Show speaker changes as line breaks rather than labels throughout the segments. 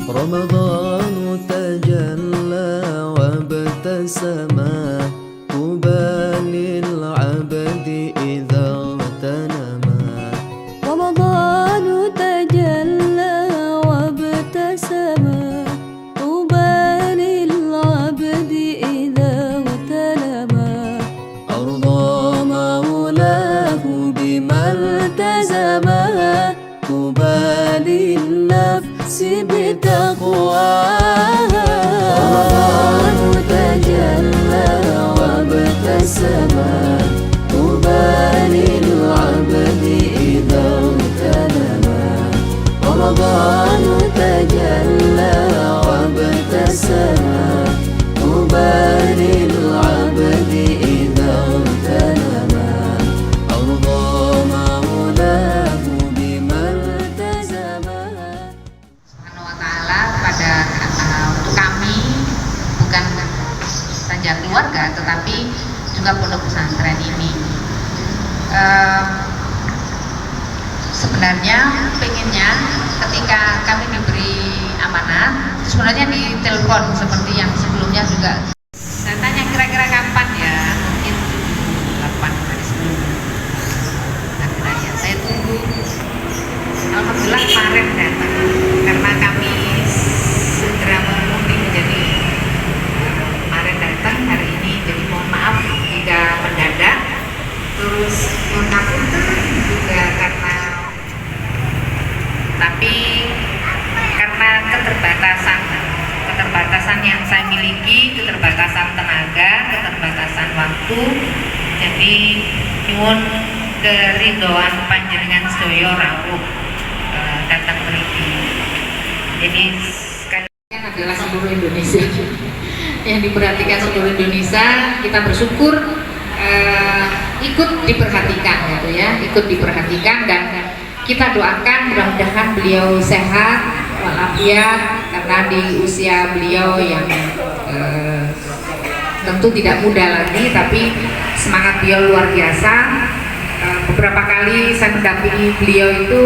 رمضان تجلى وابتسما طوبى للعبد إذا اغتنما
رمضان تجلى وابتسما طوبى للعبد إذا اغتنما أرضى مولاه بما التزما طوبى للنفس بتقواها رمضان تجلى وابتسما طوبى للعبد إذا اغتنما رمضان تجلى وابتسما طوبى للعبد إذا اغتنما أرضى مولاه بما التزما.
Subhanahu wa ta'ala pada untuk kami, bukan saja keluarga tetapi juga pondok pesantren ini, sebenarnya pengennya ketika kami diberi amanat, sebenarnya di telepon seperti yang sebelumnya juga. Saya tanya kira-kira kapan ya, mungkin 8 hari sebelum hari raya. Saya tunggu, alhamdulillah kemarin datang karena kami segera memenuhi menjadi kemarin datang, hari ini, jadi mohon maaf jika mendadak. Terus mohon ngapunten juga karena keterbatasan yang saya miliki, keterbatasan tenaga, keterbatasan waktu, jadi nyuwun keridhoan panjenengan sedaya rawuh datang mriki. Jadi sekalian adalah seluruh Indonesia yang diperhatikan seluruh Indonesia. Kita bersyukur ikut diperhatikan gitu ya, ikut diperhatikan, dan kita doakan mudah-mudahan beliau sehat walafiat, karena di usia beliau yang tentu tidak muda lagi, tapi semangat beliau luar biasa. Beberapa kali saya mendampingi beliau itu,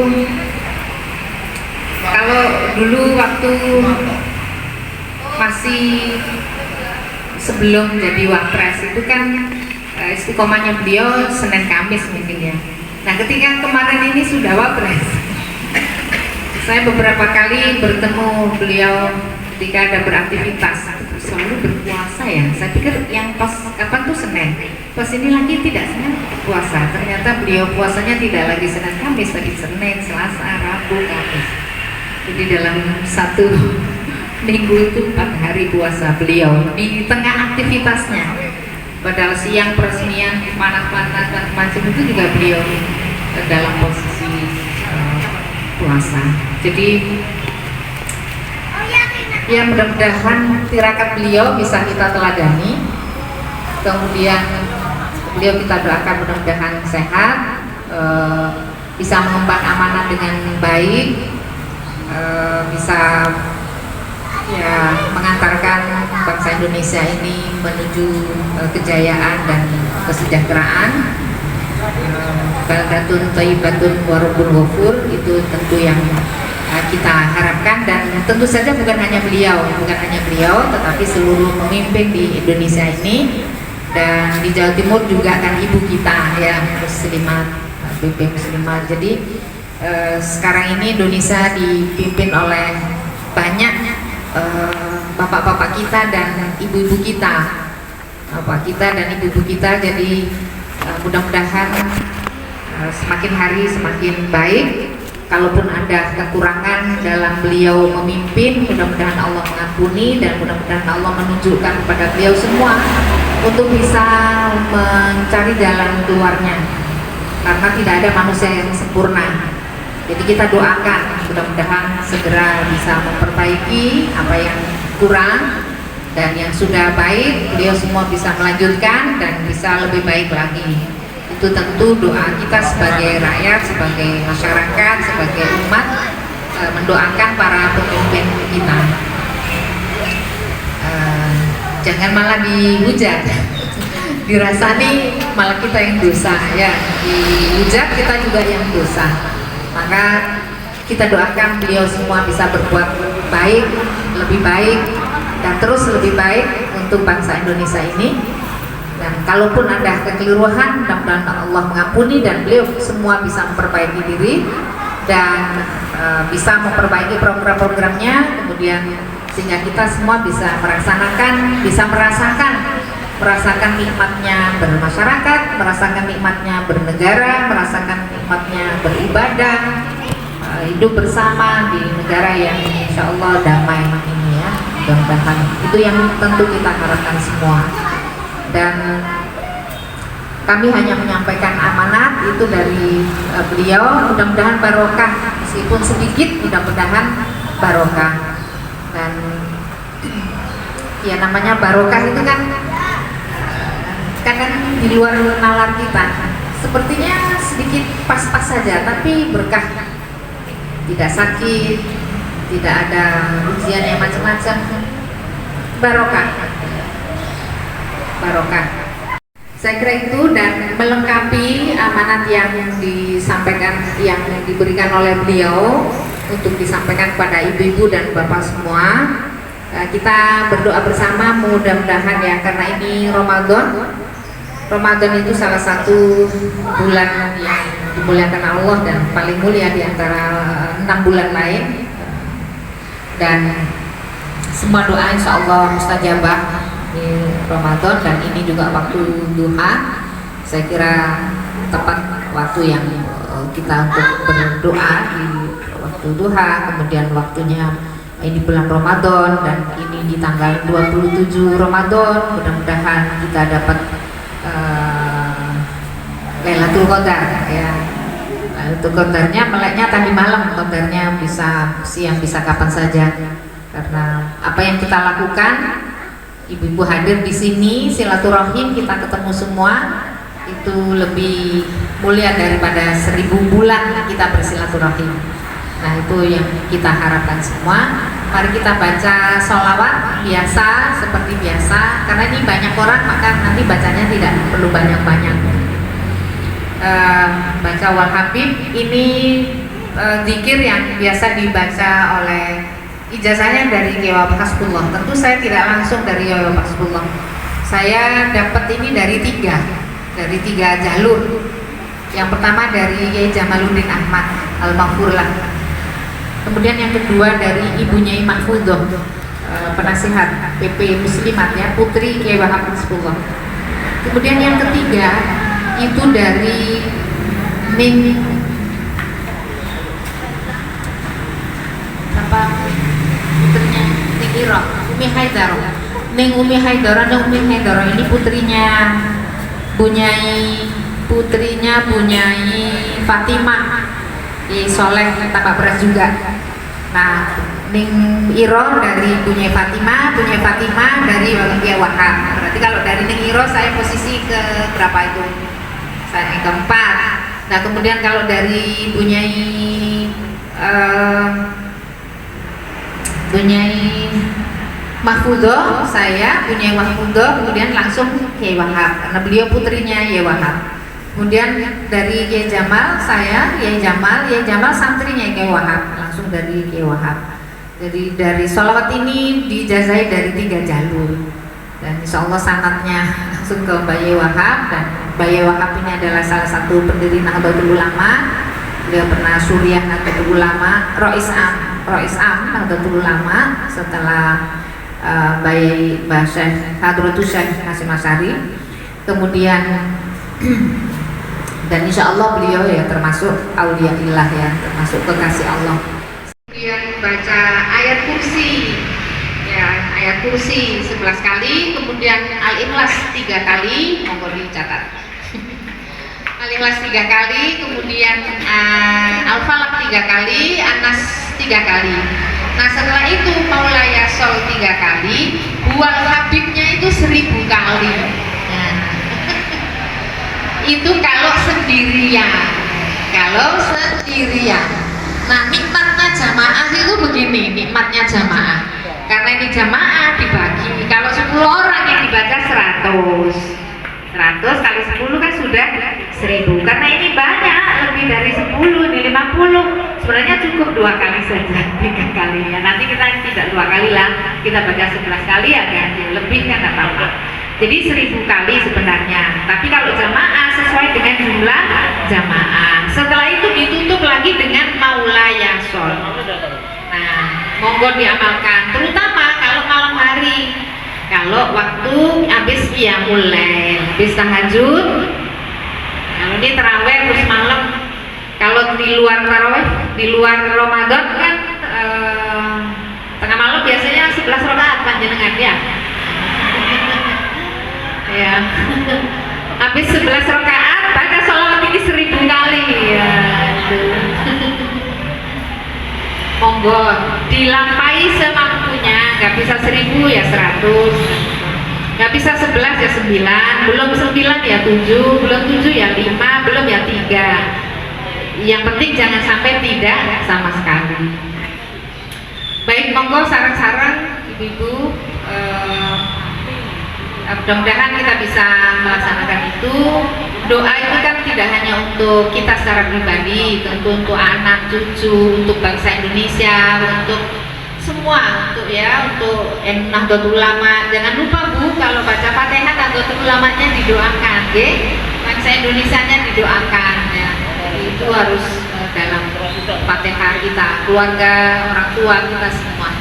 kalau dulu waktu masih sebelum jadi wapres itu kan istiqomahnya beliau Senin Kamis mungkin ya. Nah ketika kemarin ini sudah wapres, saya beberapa kali bertemu beliau ketika ada beraktivitas, selalu berpuasa ya. Saya pikir yang pas kapan tuh Senin, pas ini lagi tidak Senin puasa. Ternyata beliau puasanya tidak lagi Senin Kamis, tapi Senin, Selasa, Rabu, Kamis. Jadi dalam satu minggu itu 4 hari puasa beliau di tengah aktivitasnya. Padahal siang peresmian panas-panas dan macam itu juga beliau dalam posisi puasa. Jadi ya mudah-mudahan tirakat beliau bisa kita teladani. Kemudian beliau kita doakan mudah-mudahan sehat, bisa mengemban amanah dengan baik, bisa ya mengantarkan bangsa Indonesia ini menuju kejayaan dan kesejahteraan. Baldatun thayyibatun wa rabbun ghafur, itu tentu yang kita harapkan, dan tentu saja bukan hanya beliau, tetapi seluruh pemimpin di Indonesia ini, dan di Jawa Timur juga kan ibu kita ya, Muslimat, BP Muslimat. Jadi sekarang ini Indonesia dipimpin oleh banyak bapak-bapak kita dan ibu-ibu kita, jadi mudah-mudahan semakin hari semakin baik. Kalaupun ada kekurangan dalam beliau memimpin, mudah-mudahan Allah mengampuni, dan mudah-mudahan Allah menunjukkan kepada beliau semua untuk bisa mencari jalan keluarnya, karena tidak ada manusia yang sempurna. Jadi kita doakan mudah-mudahan segera bisa memperbaiki apa yang kurang, dan yang sudah baik beliau semua bisa melanjutkan dan bisa lebih baik lagi. Itu tentu doa kita sebagai rakyat, sebagai masyarakat, sebagai umat, mendoakan para pemimpin kita. Jangan malah dihujat, dirasani malah kita yang dosa ya, dihujat kita juga yang dosa. Maka kita doakan beliau semua bisa berbuat baik, lebih baik, dan terus lebih baik untuk bangsa Indonesia ini. Dan kalaupun ada kekeliruan, mudah-mudahan Allah mengampuni dan beliau semua bisa memperbaiki diri dan bisa memperbaiki program-programnya, kemudian sehingga kita semua bisa merasakan nikmatnya bermasyarakat, merasakan nikmatnya bernegara, merasakan nikmatnya beribadah, hidup bersama di negara yang insya Allah damai ini ya. Mudah-mudahan itu yang tentu kita harapkan semua. Dan kami hanya menyampaikan amanat itu dari beliau, mudah-mudahan barokah, meskipun sedikit mudah-mudahan barokah. Dan ya namanya barokah itu kan kadang di luar nalar kita, sepertinya sedikit pas-pas saja, tapi berkah, tidak sakit, tidak ada ujian yang macam-macam, barokah. Saya kira itu, dan melengkapi amanat yang disampaikan, yang diberikan oleh beliau untuk disampaikan kepada ibu-ibu dan bapak semua. Kita berdoa bersama, mudah-mudahan ya, karena ini Ramadan itu salah satu bulan yang dimuliakan Allah dan paling mulia di antara 6 bulan lain, dan semua doa insya Allah mustajabah di Ramadan. Dan ini juga waktu duha, saya kira tepat waktu yang kita untuk berdoa di waktu duha. Kemudian waktunya ini bulan Ramadan, dan ini di tanggal 27 Ramadan, mudah-mudahan kita dapat Lailatul Qadar ya. Lailatul Qadarnya meleknya tadi malam, qadarnya bisa siang, bisa kapan saja, karena apa yang kita lakukan, ibu-ibu hadir di sini, silaturahim, kita ketemu semua, itu lebih mulia daripada 1000 bulan kita bersilaturahim. Nah, itu yang kita harapkan semua. Mari kita baca sholawat biasa, seperti biasa, karena ini banyak orang, maka nanti bacanya tidak perlu banyak-banyak. Baca wal habib, ini zikir yang biasa dibaca oleh, ijazahnya dari Kiai Wahab Hasbullah. Tentu saya tidak langsung dari Kiai Wahab Hasbullah, saya dapat ini dari tiga jalur. Yang pertama dari Kiai Jamaluddin Ahmad Al-Maghfurlah, kemudian yang kedua dari ibunya Imam Mahfudzoh, penasihat PP Muslimat ya, putri Kiai Wahab Hasbullah. Kemudian yang ketiga itu dari putrinya Ning Iro, Umi Haidaro. Umi Haidaro ini putrinya Bunyai Fatimah Soleh Tambak Beras juga. Nah, Ning Iro dari Bunyai Fatimah dari Kiai Wahab. Berarti kalau dari Ning Iro saya posisi ke berapa itu? Saya yang keempat. Nah, kemudian kalau dari Bunyai Mahfudzoh, saya Bunyai Mahfudzoh, kemudian langsung Kiai Wahab karena beliau putrinya Kiai Wahab. Kemudian dari Kiai Jamal, saya Kiai Jamal santrinya Kiai Wahab, langsung dari Kiai Wahab. Jadi dari sholawat ini dijazai dari 3 jalur, dan insya Allah sanadnya langsung ke Mbak Kiai Wahab. Dan Mbak Kiai Wahab ini adalah salah satu pendiri Nahdlatul Ulama. Beliau pernah suriah Nahdlatul Ulama, Rois Am Nahdlatul Ulama setelah Mbak Syekh Hadratus Syekh Hasyim Asy'ari. Kemudian dan insya Allah beliau ya termasuk auliyaillah ya, termasuk kekasih Allah. Kemudian baca ayat kursi ya, ayat kursi 11 kali, kemudian Al-Ikhlas 3 kali, monggo dicatat. Al-Ikhlas 3 kali, kemudian Al-Falaq 3 kali, An-Nas 3 kali. Nah, setelah itu Maulaya Sol 3 kali, Wal Habibnya itu 1000 kali. Nah, itu kalau sendirian. Nah, nikmatnya jamaah itu begini, nikmatnya jamaah. Karena ini jamaah dibagi, kalau 10 orang yang dibaca 100. 100 kali 10 kan sudah 1000. Karena ini banyak, lebih dari 10, ini 50. Sebenarnya cukup 2 kali saja, 3 kali ya. Nanti kita tidak 2 kali lah, kita baca 11 kali agak lebih kan, tidak apa-apa. Jadi 1000 kali sebenarnya. Tapi kalau jamaah sesuai dengan jumlah jamaah. Setelah itu ditutup lagi dengan maulaya sol. Nah, monggo diamalkan, terutama kalau malam hari. Kalau waktu habis qiyamul lail, habis tahajud. Kalau ini tarawih terus malam. Kalau di luar tarawih, di luar Ramadan kan tengah malam biasanya 11 rakaat panjenengan ya. Ya. Habis 11 rakaat baca sholawat ini 1000 kali ya. Monggo dilampahi semampunya, nggak bisa 1000 ya 100, nggak bisa 11 ya 9, belum 9 ya 7, belum 7 ya 5, belum ya 3. Yang penting jangan sampai tidak sama sekali. Baik, monggo saran-saran ibu-ibu, mudah-mudahan kita bisa melaksanakan itu. Doa itu kan tidak hanya untuk kita secara pribadi, tentu untuk anak, cucu, untuk bangsa Indonesia, untuk semua, untuk ya, untuk Nahdlatul Ulama. Jangan lupa Bu, kalau baca Fatihah Nahdlatul Ulamanya didoakan, bangsa Indonesianya didoakan ya. Itu harus dalam Fatihah kita, keluarga, orang tua kita semua.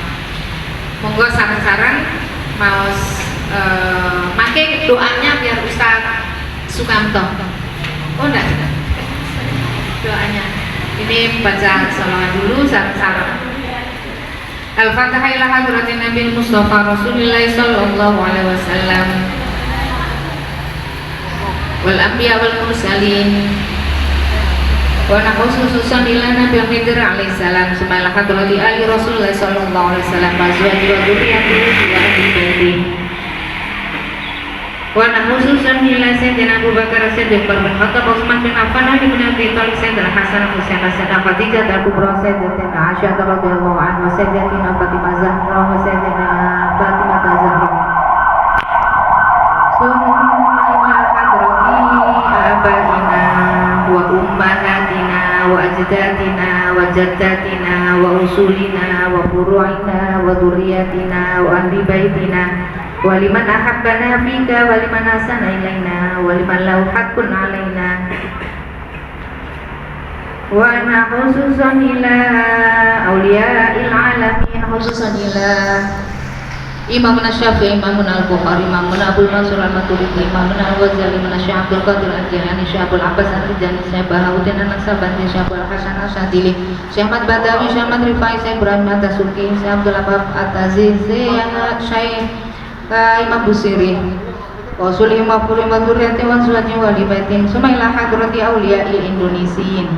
Monggo saran-saran mau pakai doanya biar Ustaz Sukamto. Oh enggak, doanya ini baca salawat dulu saran-saran. Al-Fatihah ila hadratin Nabi Mustafa Rasulullah sallallahu alaihi wasallam wal anbiya wal mursalin wa khususan ila Nabi Khidir alaihi salam summa hadrati ali Rasulullah sallallahu alaihi wasallam wa azwajihi wa dzurriyyatihi wa ahli baitihi wa khususan ila Sayyidina Abu Bakar Siddiq bin Khattab Utsman bin Affan Ali bin Abi Thalib Sayyidina Hasan Husain Sayyidah Khadijah dan Kubra Sayyidatina Aisyah radhiyallahu anha Sayyidatina Fatimah Zahra wa Sayyidatina Fatimah Zahra summa ila hadrati abaina wa ummahatina wa ajdadina wa jaddatina wa usulina wa furu'ina wa dzurriyyatina wa ahli baitina waliman ahabbana fika waliman asana ilaina waliman lahu haqqun alaina wa ana khususan ila awliya'il alamin khususan ila Imam Syafi'i, Imam Al-Bukhari, Imam Abdul Mansur Al-Maturidi, Imam Al-Ghazali, Imam Syekh Abdul Qadir Al-Jilani, Syekh Abdul Abbas Al-Rijani, Syekh Bahaudin Al-Naksabandi, Syekh Abdul Hasan Al-Syadili, Syekh Ahmad Badawi, Syekh Ahmad Rifai, Syekh Ibrahim At-Tasuki, Syekh Abdul Abab At-Taziz, Syekh Imam Busiri Rasulih Mafuri Maduriyati wa Suwati wa Libaitin Sumailah Hadrati Awliya'i Indonesiin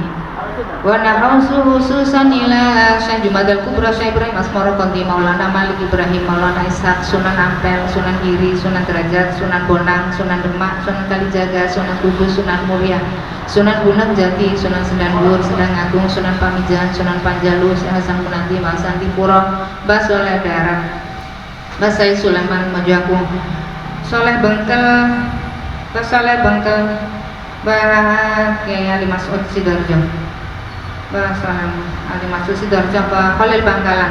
wa nahausu khususan ila Syekh Jumadal Kubra Syekh Ibrahim Asmara Qadhi Maulana Malik Ibrahim Maulana Ishaq Sunan Ampel Sunan Giri Sunan Derajat Sunan Bonang Sunan Demak Sunan Kalijaga Sunan Kudus Sunan Muria Sunan Gunung Jati Sunan Sendandur Sendang Agung Sunan Pamijan Sunan Panjalu Syekh Hasan Munanti Masan Dipuro Basoleh Darat Basai Sulaiman Majaku Soleh Bengkel Soleh Bengkel Bah Kiai Ali Mas'ud Sidoarjo Bah Ali Mas'ud Sidoarjo Bah Khalil Bangkalan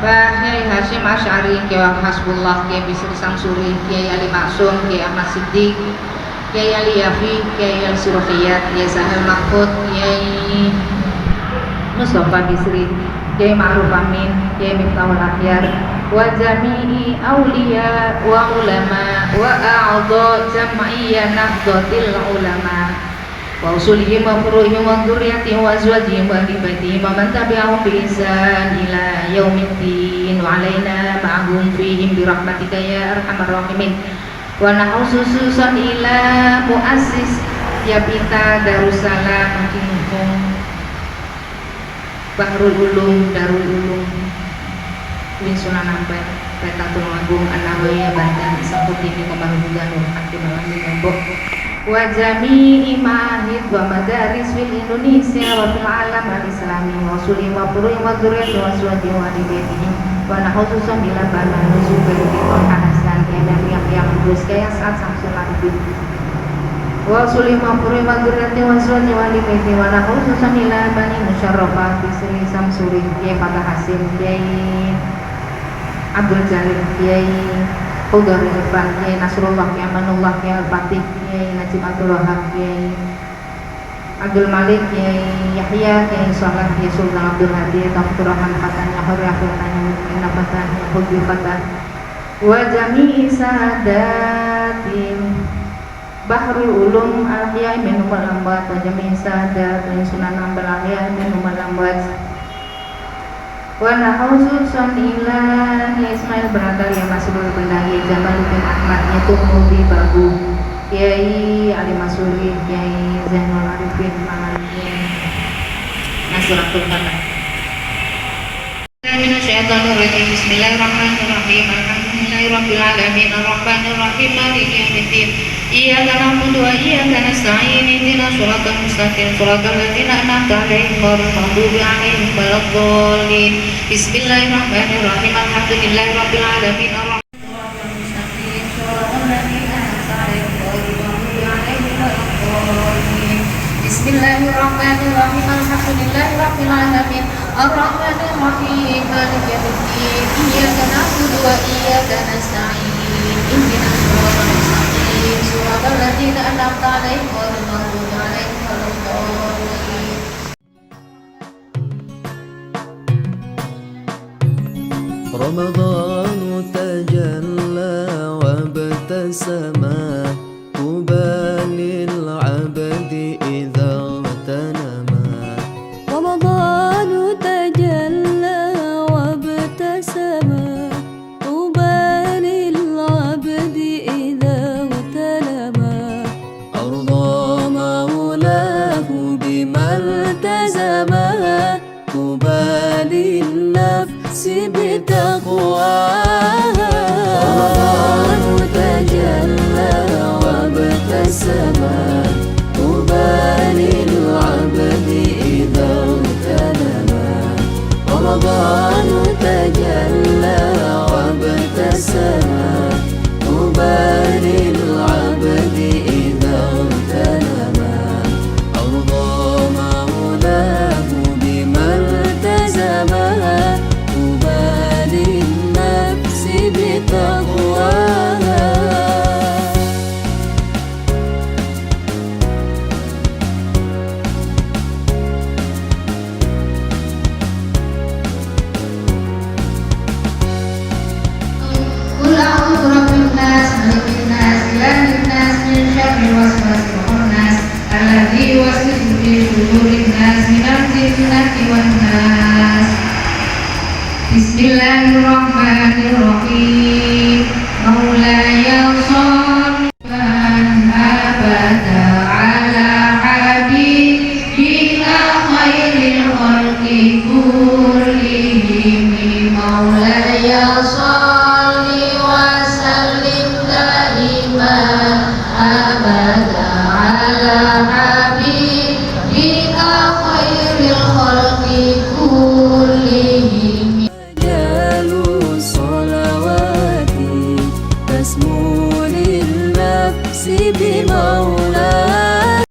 Bah Kiai Hashim Asy'ari Kiai Hasbullah Kiai Bisri Samsuri Kiai Ali Maksum Kiai Ahmad Siddiq Kiai Ali Yafi Kiai Ali Surafiyat Kiai Sahel Mahfud Kiai Mustafa Bisri Kiai Ma'ruf Amin Kiai Miftahul Akhyar wa jami'i awliya wa ulama wa a'adha jam'iyya Nahdlatul Ulama wa usulihim wa furu'ihim wa dzurriyyatihim wa azwajihim wa ahli baitihim wa man tabi'ahum bi ihsan ila yaumiddin wa alaina ma'ahum fihim bi rahmatika ya arhamar rahimin wa khususan ila muassis Yabita Darussalam Kinhum Bahrul Ulum Darul Ulum Win Sunan Ampel Petatul Agung An-Nawawiyah Banten Samputini Komarungan Hakim Alamin Lombok wa jami'i ma'ahid wa madaris fil Indonesia wa fil alam al-islami wa usulim wa furu'im wa dzurriyyati wa suwati wa dibaitihim wa khususan bila bana nuzubil Hasan dan yang Kudus Gaya Saat Samsul Arifin wa sulima puri wa gurati wa suwati wa limiti wa lahu susan ila bani musyarrafah bisri samsuri Kiai Fatah Hasim Kiai Abdul Jalil Kiai Hudar Irfan Kiai Nasrullah Kiai Amanullah Kiai Al-Fatih Kiai Najib Abdul Wahab Kiai Abdul Malik Kiai Yahya Kiai Sholat Kiai Sultan Abdul Hadi Taufikur Rahman Fatahnya Hurriyah Fatahnya Mutmainah Fatahnya Hudbi Fatah wa jami'i sadatim Bahrul Ulum Al-Ahya'i minhum al-amwat wa jami'i sadat min sunan ambal al-ahya'i minhum al-amwat wa nahausu ilahi Ismail Beradal yang Masrul Bendahi Jamaluddin Ahmad yaitu Mudi Babu Kiai Ali Masuri Kiai Zainul Arifin Malaikin Nasratul Fatah Bismillahirrahmanirrahim Alhamdulillahirabbil alamin arrahmanir rahim maliki yaumiddin iyyaka na'budu wa iyyaka nasta'in ihdinas siratal mustaqim siratal ladzina an'amta 'alaihim ghairil maghdubi 'alaihim waladdallin Bismillahirrahmanirrahim Alhamdulillahirabbil alamin arrahmanir mustaqim siratal ladzina an'amta 'alaihim ghairil maghdubi 'alaihim waladdallin Bismillahirrahmanirrahim Alhamdulillahirabbil alamin arrahmanir rahim maliki yaumiddin iyyaka na'budu wa iyyaka nasta'in ihdinas siratal mustaqim siratal ladzina an'amta 'alaihim ghairil maghdubi 'alaihim waladdallin
رمضان تجلى وابتسما طوبى للعبد إذا اغتنما
رمضان تجلى وابتسما طوبى للعبد إذا اغتنما
أرضى مولاه بما التزما طوبى للنفس بتقواها
رمضان تجلى
وابتسما طوبى للعبد إذا اغتنما رمضان تجلى وابتسما طوبى للعبد إذا اغتنما أرضى مولاه بما التزما طوبى للنفس بتقواها
Qul a'udzu birabbin nas malikin nas ilahin nas min syarril waswasil khannas alladzi yuwaswisu fi sudurin nas minal jinnati wan nas Bismillahirrahmanirrahim Maulaya shallan abada ala habibina khairil khalqi kullihim Maulaya shalli wa sallim daiman abada ala habibina khairil khalqi kullihim
جالوا صلواتي تسمو للنفس بمولاه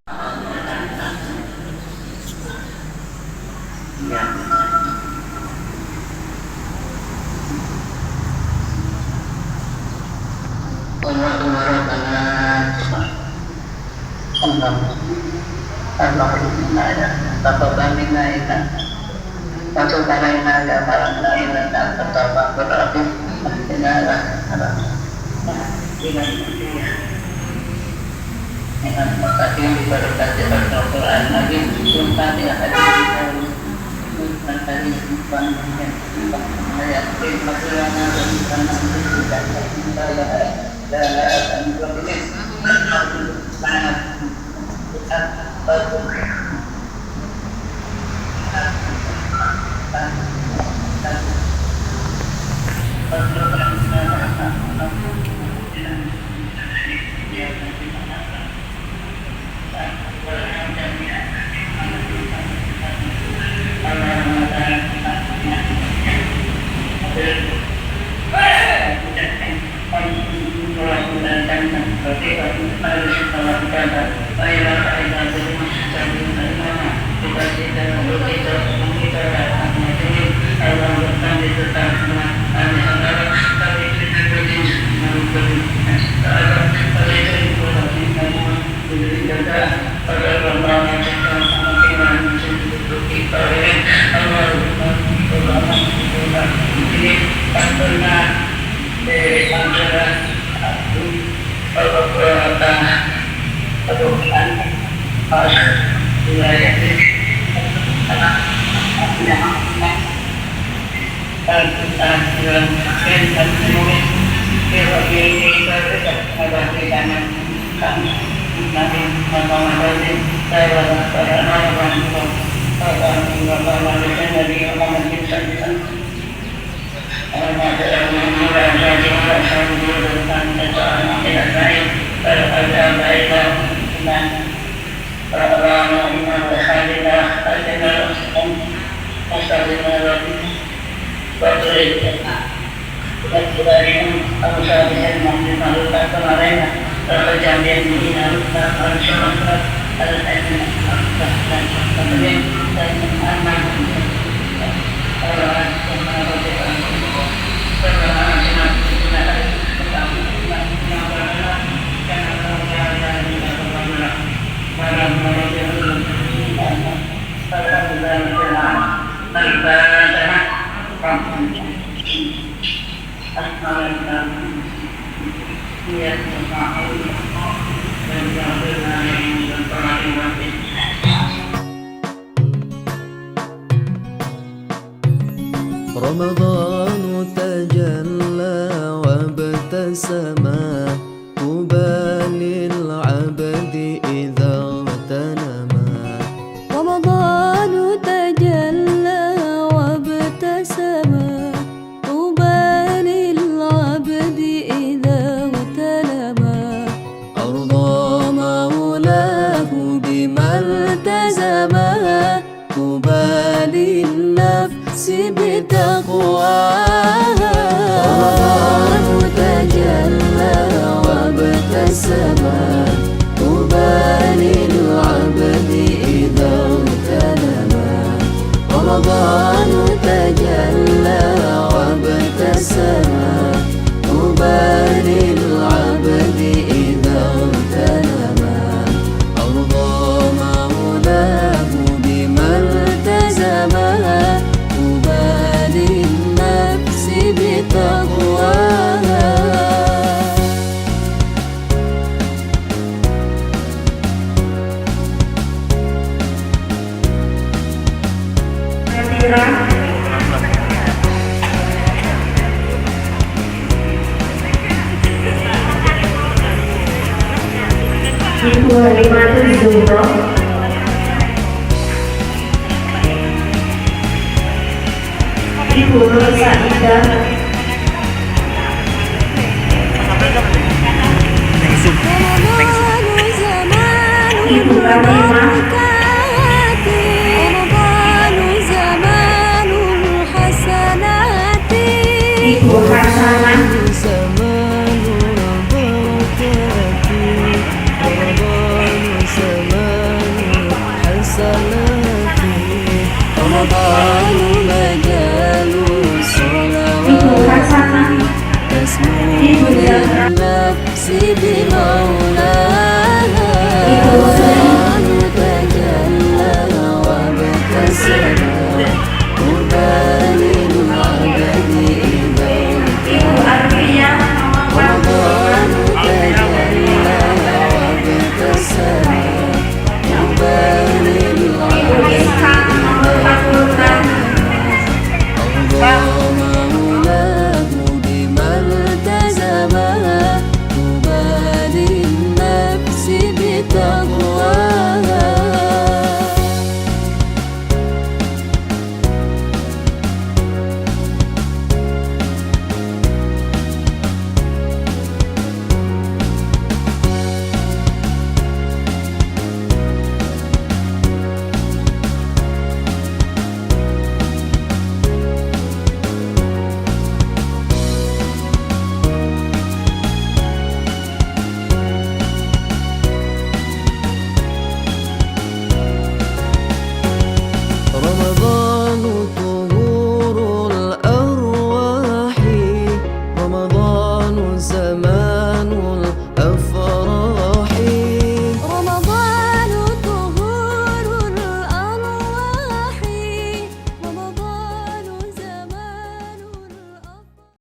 رمضان تجلى وابتسم طوبى للعبد إذا اغتنما
رمضان تجلى وابتسم طوبى للعبد إذا اغتنما
أرضى مولاه بما التزما طوبى للنفس بتقواها
رمضان تجلى وابتسم
طوبى للعبد إذا اغتنما رمضان تجلى وابتسم طوبى للعبد إذا اغتنما أرضى مولاه بما التزما طوبى للنفس بتقواها
Ibu Halimatul Zuhro, Ibu Nur Saidah, Ibu Rahimah, Ibu Hasanah, Ibu Hasanah, Ibu Zahra,